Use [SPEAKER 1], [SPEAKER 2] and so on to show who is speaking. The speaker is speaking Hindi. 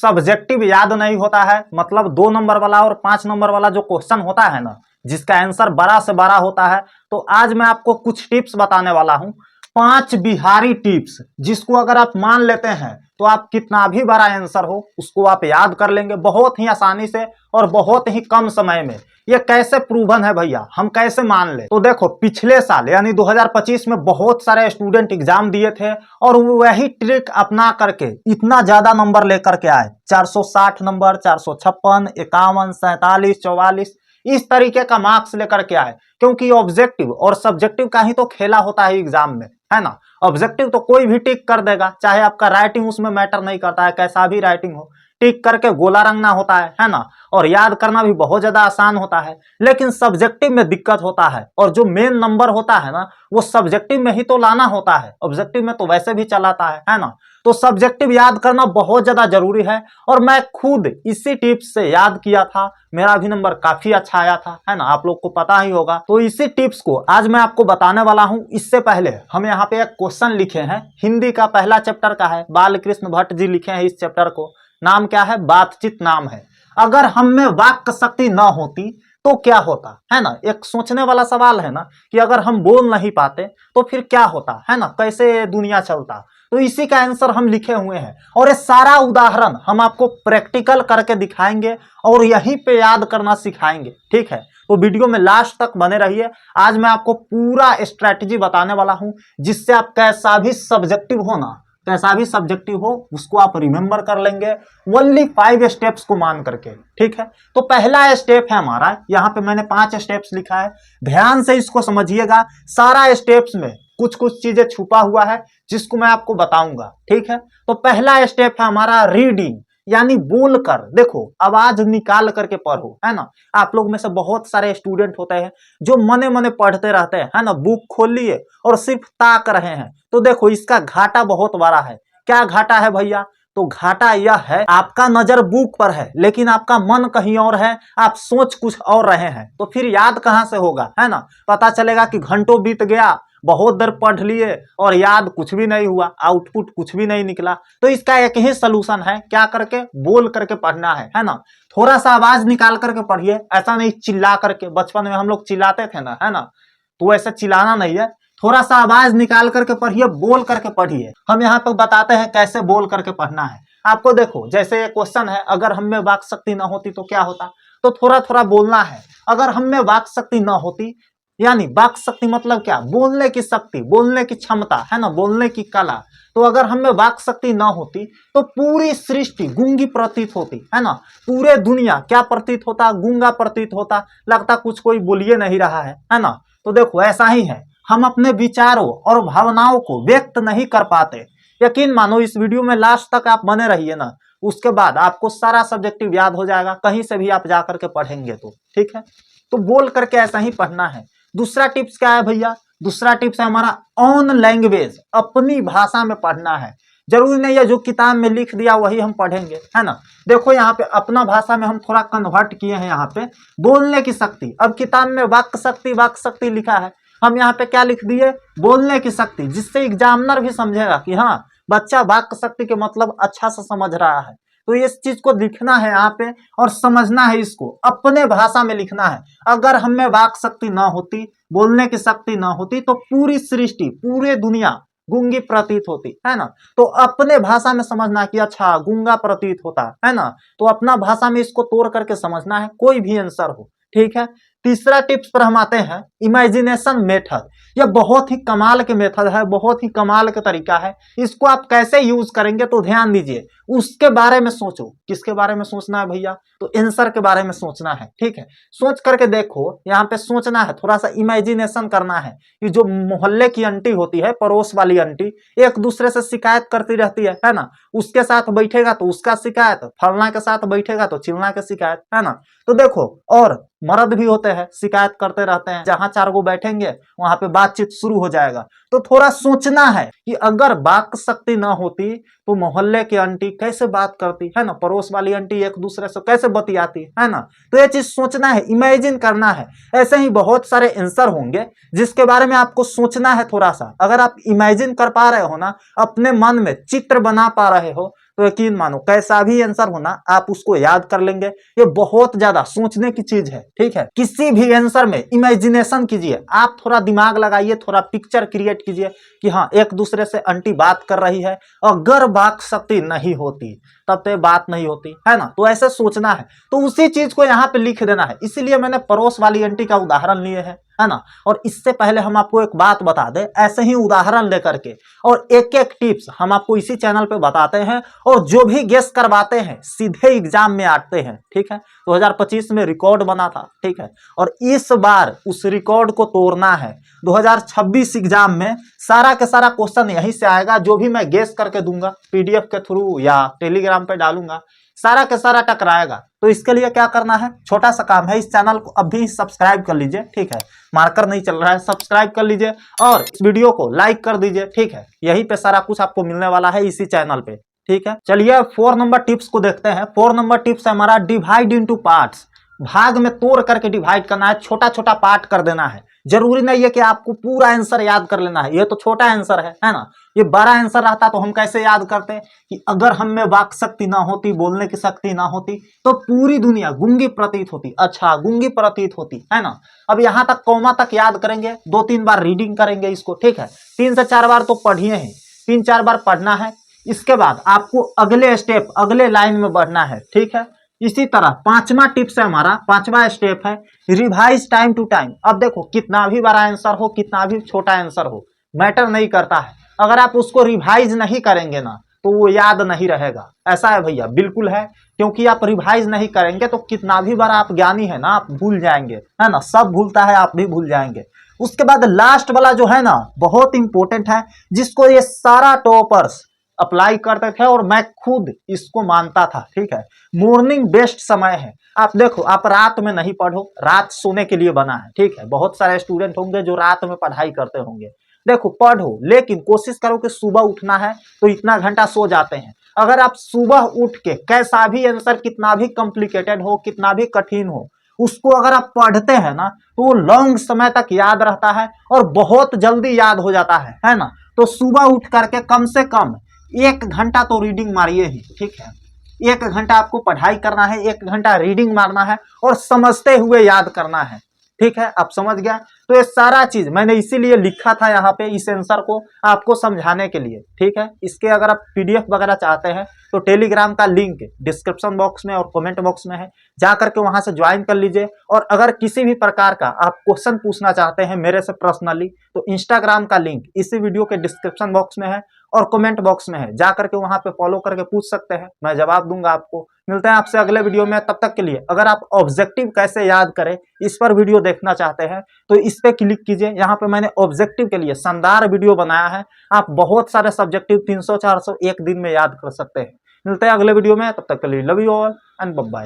[SPEAKER 1] सब्जेक्टिव याद नहीं होता है, मतलब 2 नंबर वाला और 5 नंबर वाला जो क्वेश्चन होता है ना, जिसका आंसर बड़ा से बड़ा होता है, तो आज मैं आपको कुछ टिप्स बताने वाला हूं, 5 बिहारी टिप्स, जिसको अगर आप मान लेते हैं तो आप कितना भी बड़ा आंसर हो उसको आप याद कर लेंगे बहुत ही आसानी से और बहुत ही कम समय में। ये कैसे प्रूवन है भैया, हम कैसे मान ले? तो देखो, पिछले साल यानी 2025 में बहुत सारे स्टूडेंट एग्जाम दिए थे और वही ट्रिक अपना करके इतना ज्यादा नंबर लेकर के आए, 460 नंबर, 456, 51, 47, 44, इस तरीके का मार्क्स लेकर के आए, क्योंकि ऑब्जेक्टिव और सब्जेक्टिव का ही तो खेला होता है एग्जाम में, है ना। ऑब्जेक्टिव तो कोई भी टिक कर देगा, चाहे आपका राइटिंग उसमें मैटर नहीं करता है, कैसा भी राइटिंग हो, टिक करके गोला रंगना होता है ना, और याद करना भी बहुत ज्यादा आसान होता है। लेकिन सब्जेक्टिव में दिक्कत होता है, और जो मेन नंबर होता है ना, वो सब्जेक्टिव में ही तो लाना होता है, ऑब्जेक्टिव में तो वैसे भी चलाता है ना। तो सब्जेक्टिव याद करना बहुत ज्यादा जरूरी है, और मैं खुद इसी टिप्स से याद किया था, मेरा भी नंबर काफी अच्छा आया था, है ना, आप लोग को पता ही होगा। तो इसी टिप्स को आज मैं आपको बताने वाला हूं। इससे पहले हम यहाँ पे एक क्वेश्चन लिखे हैं, हिंदी का पहला चैप्टर का है, बालकृष्ण भट्ट जी लिखे हैं इस चैप्टर को, नाम क्या है? बातचीत नाम है। अगर हम में वाक्य शक्ति न होती तो क्या होता, है ना। एक सोचने वाला सवाल है ना, कि अगर हम बोल नहीं पाते तो फिर क्या होता, है ना, कैसे दुनिया चलता। तो इसी का आंसर हम लिखे हुए हैं, और ये सारा उदाहरण हम आपको प्रैक्टिकल करके दिखाएंगे और यहीं पे याद करना सिखाएंगे, ठीक है। तो वीडियो में लास्ट तक बने रहिए। आज मैं आपको पूरा स्ट्रैटेजी बताने वाला हूं, जिससे आप कैसा भी सब्जेक्टिव हो ना, कैसा भी सब्जेक्टिव हो उसको आप रिमेंबर कर लेंगे, ओनली 5 स्टेप्स को मान करके, ठीक है। तो पहला स्टेप है हमारा, यहाँ पे मैंने 5 स्टेप्स लिखा है, ध्यान से इसको समझिएगा। सारा स्टेप्स में कुछ कुछ चीजें छुपा हुआ है जिसको मैं आपको बताऊंगा, ठीक है। तो पहला स्टेप है हमारा रीडिंग, यानी बोलकर देखो, आवाज निकाल करके पढ़ो, है ना। आप लोग में से बहुत सारे स्टूडेंट होते हैं जो मने मने पढ़ते रहते हैं, है ना, बुक खोल लिए और सिर्फ ताक रहे हैं। तो देखो, इसका घाटा बहुत बड़ा है। क्या घाटा है भैया? तो घाटा यह है, आपका नजर बुक पर है लेकिन आपका मन कहीं और है, आप सोच कुछ और रहे हैं, तो फिर याद कहां से होगा, है ना। पता चलेगा कि घंटों बीत गया, बहुत देर पढ़ लिए और याद कुछ भी नहीं हुआ, आउटपुट कुछ भी नहीं निकला। तो इसका एक ही सलूशन है, क्या करके? बोल करके पढ़ना है ना। थोड़ा सा आवाज निकाल करके पढ़िए, ऐसा नहीं चिल्ला करके। बचपन में हम लोग चिल्लाते थे ना, है ना, तो ऐसा चिल्लाना नहीं है, थोड़ा सा आवाज निकाल करके पढ़िए, बोल करके पढ़िए। हम यहाँ पे बताते हैं कैसे बोल करके पढ़ना है आपको। देखो, जैसे ये क्वेश्चन है, अगर हम में वाक शक्ति न होती तो क्या होता, तो थोड़ा थोड़ा बोलना है। अगर हम में वाक शक्ति न होती, यानी वाक शक्ति मतलब क्या? बोलने की शक्ति, बोलने की क्षमता, है ना, बोलने की कला। तो अगर हमें वाक शक्ति ना होती तो पूरी सृष्टि गूंगी प्रतीत होती, है ना। पूरे दुनिया क्या प्रतीत होता? गूंगा प्रतीत होता, लगता कुछ कोई बोलिए नहीं रहा है ना। तो देखो, ऐसा ही है, हम अपने विचारों और भावनाओं को व्यक्त नहीं कर पाते। यकीन मानो, इस वीडियो में लास्ट तक आप बने रहिए ना, उसके बाद आपको सारा सब्जेक्टिव याद हो जाएगा, कहीं से भी आप जा करके पढ़ेंगे तो, ठीक है। तो बोल करके ऐसा ही पढ़ना है। दूसरा टिप्स क्या है भैया? दूसरा टिप्स है हमारा ऑन लैंग्वेज, अपनी भाषा में पढ़ना है। जरूरी नहीं है जो किताब में लिख दिया वही हम पढ़ेंगे, है ना। देखो, यहाँ पे अपना भाषा में हम थोड़ा कन्वर्ट किए हैं, यहाँ पे बोलने की शक्ति। अब किताब में वाक शक्ति लिखा है, हम यहाँ पे क्या लिख दिए? बोलने की शक्ति, जिससे एग्जामिनर भी समझेगा कि हाँ, बच्चा वाक शक्ति के मतलब अच्छा से समझ रहा है। तो इस चीज को लिखना है यहाँ पे और समझना है, इसको अपने भाषा में लिखना है। अगर हमें वाक शक्ति ना होती, बोलने की शक्ति ना होती, तो पूरी सृष्टि, पूरी दुनिया गूंगी प्रतीत होती, है ना। तो अपने भाषा में समझना कि अच्छा गूंगा प्रतीत होता है ना। तो अपना भाषा में इसको तोड़ करके समझना है, कोई भी आंसर हो, ठीक है। तीसरा टिप्स पर हम आते हैं, इमेजिनेशन मेथड। यह बहुत ही कमाल के मेथड है, बहुत ही कमाल का तरीका है। इसको आप कैसे यूज करेंगे तो ध्यान दीजिए, उसके बारे में सोचो। किसके बारे में सोचना है भैया? तो आंसर के बारे में सोचना है, ठीक है। सोच करके देखो, यहाँ पे सोचना है, थोड़ा सा इमेजिनेशन करना है कि जो मोहल्ले की आंटी होती है, पड़ोस वाली आंटी, एक दूसरे से शिकायत करती रहती है ना। उसके साथ बैठेगा तो उसका शिकायत, फलना के साथ बैठेगा तो चिलना के शिकायत, है ना। तो देखो, और मर्द भी होते हैं, शिकायत करते रहते हैं, जहां 4 गो बैठेंगे वहां पे बातचीत शुरू हो जाएगा। तो थोड़ा सोचना है कि अगर वाक शक्ति ना होती तो मोहल्ले की आंटी कैसे बात करती, है ना, पड़ोस वाली आंटी एक दूसरे से कैसे बतियाती, है ना। तो ये चीज सोचना है, इमेजिन करना है। ऐसे ही बहुत सारे आंसर होंगे जिसके बारे में आपको सोचना है थोड़ा सा। अगर आप इमेजिन कर पा रहे हो ना, अपने मन में चित्र बना पा रहे हो, तो यकीन मानो कैसा भी आंसर होना आप उसको याद कर लेंगे। ये बहुत ज्यादा सोचने की चीज है, ठीक है। किसी भी आंसर में इमेजिनेशन कीजिए, आप थोड़ा दिमाग लगाइए, थोड़ा पिक्चर क्रिएट कीजिए कि हाँ एक दूसरे से आंटी बात कर रही है, अगर वाक शक्ति नहीं होती तब तो बात नहीं होती, है ना। तो ऐसे सोचना है, तो उसी चीज को यहाँ पे लिख देना है। इसीलिए मैंने पड़ोस वाली आंटी का उदाहरण लिए है ना। और इससे पहले हम आपको एक बात बता दें, ऐसे ही उदाहरण लेकर के और एक एक टिप्स हम आपको इसी चैनल पे बताते हैं, और जो भी गेस करवाते हैं सीधे एग्जाम में आते हैं, ठीक है। 2025 में रिकॉर्ड बना था, ठीक है, और इस बार उस रिकॉर्ड को तोड़ना है। 2026 एग्जाम में सारा के सारा क्वेश्चन यहीं से आएगा, जो भी मैं गेस करके दूंगा पीडीएफ के थ्रू या टेलीग्राम पे डालूंगा, सारा का सारा टकराएगा। तो इसके लिए क्या करना है, छोटा सा काम है, इस चैनल को अभी सब्सक्राइब कर लीजिए, ठीक है। मार्कर नहीं चल रहा है, सब्सक्राइब कर लीजिए और इस वीडियो को लाइक कर दीजिए, ठीक है। यहीं पे सारा कुछ आपको मिलने वाला है इसी चैनल पे, ठीक है। चलिए 4 नंबर टिप्स को देखते हैं। 4 नंबर टिप्स है हमारा डिवाइड इनटू पार्ट्स। भाग में तोड़ करके डिवाइड करना है, छोटा छोटा पार्ट कर देना है। जरूरी नहीं है कि आपको पूरा आंसर याद कर लेना है, ये तो छोटा आंसर है ना। ये बड़ा आंसर रहता तो हम कैसे याद करते कि अगर हम में वाक शक्ति ना होती, बोलने की शक्ति ना होती, तो पूरी दुनिया गूंगी प्रतीत होती। अच्छा, गूंगी प्रतीत होती, है ना। अब यहाँ तक कौमा तक याद करेंगे, 2-3 बार रीडिंग करेंगे इसको, ठीक है। 3 से 4 बार तो पढ़िए ही, 3-4 बार पढ़ना है। इसके बाद आपको अगले स्टेप, अगले लाइन में बढ़ना है, ठीक है। इसी तरह 5वां टिप्स है हमारा, 5वां स्टेप है रिवाइज टाइम टू टाइम। अब देखो कितना भी बड़ा आंसर हो, कितना भी छोटा आंसर हो, मैटर नहीं करता है। अगर आप उसको रिवाइज नहीं करेंगे ना तो वो याद नहीं रहेगा। ऐसा है भैया, बिल्कुल है, क्योंकि आप रिवाइज नहीं करेंगे तो कितना भी बड़ा आप ज्ञानी है ना, आप भूल जाएंगे, है ना। सब भूलता है, आप भी भूल जाएंगे। उसके बाद लास्ट वाला जो है ना बहुत इंपॉर्टेंट है, जिसको ये सारा टॉपर्स अप्लाई करते थे और मैं खुद इसको मानता था, ठीक है। मॉर्निंग बेस्ट समय है। आप देखो, आप रात में नहीं पढ़ो, रात सोने के लिए बना है, ठीक है। बहुत सारे स्टूडेंट होंगे जो रात में पढ़ाई करते होंगे, देखो पढ़ो, लेकिन कोशिश करो कि सुबह उठना है तो इतना घंटा सो जाते हैं। अगर आप सुबह उठ के कैसा भी आंसर, कितना भी कॉम्प्लिकेटेड हो, कितना भी कठिन हो, उसको अगर आप पढ़ते हैं ना तो वो लॉन्ग समय तक याद रहता है और बहुत जल्दी याद हो जाता है ना। तो सुबह उठ करके कम से कम 1 घंटा तो रीडिंग मारिए ही, ठीक है। 1 घंटा आपको पढ़ाई करना है, 1 घंटा रीडिंग मारना है और समझते हुए याद करना है, ठीक है। आप समझ गया। तो ये सारा चीज मैंने इसीलिए लिखा था यहाँ पे, इस आंसर को आपको समझाने के लिए, ठीक है। इसके अगर आप पीडीएफ वगैरह चाहते हैं तो टेलीग्राम का लिंक डिस्क्रिप्शन बॉक्स में और कमेंट बॉक्स में है, जा करके वहां से ज्वाइन कर लीजिए। और अगर किसी भी प्रकार का आप क्वेश्चन पूछना चाहते हैं मेरे से पर्सनली, तो इंस्टाग्राम का लिंक इसी वीडियो के डिस्क्रिप्शन बॉक्स में है और कमेंट बॉक्स में है, जा करके वहां पे फॉलो करके पूछ सकते हैं, मैं जवाब दूंगा आपको। मिलते हैं आपसे अगले वीडियो में, तब तक के लिए अगर आप ऑब्जेक्टिव कैसे याद करें इस पर वीडियो देखना चाहते हैं तो इस पे क्लिक कीजिए। यहाँ पे मैंने ऑब्जेक्टिव के लिए शानदार वीडियो बनाया है, आप बहुत सारे सब्जेक्टिव 300-400 एक दिन में याद कर सकते हैं। मिलते हैं अगले वीडियो में, तब तक के लिए love you all and bye bye.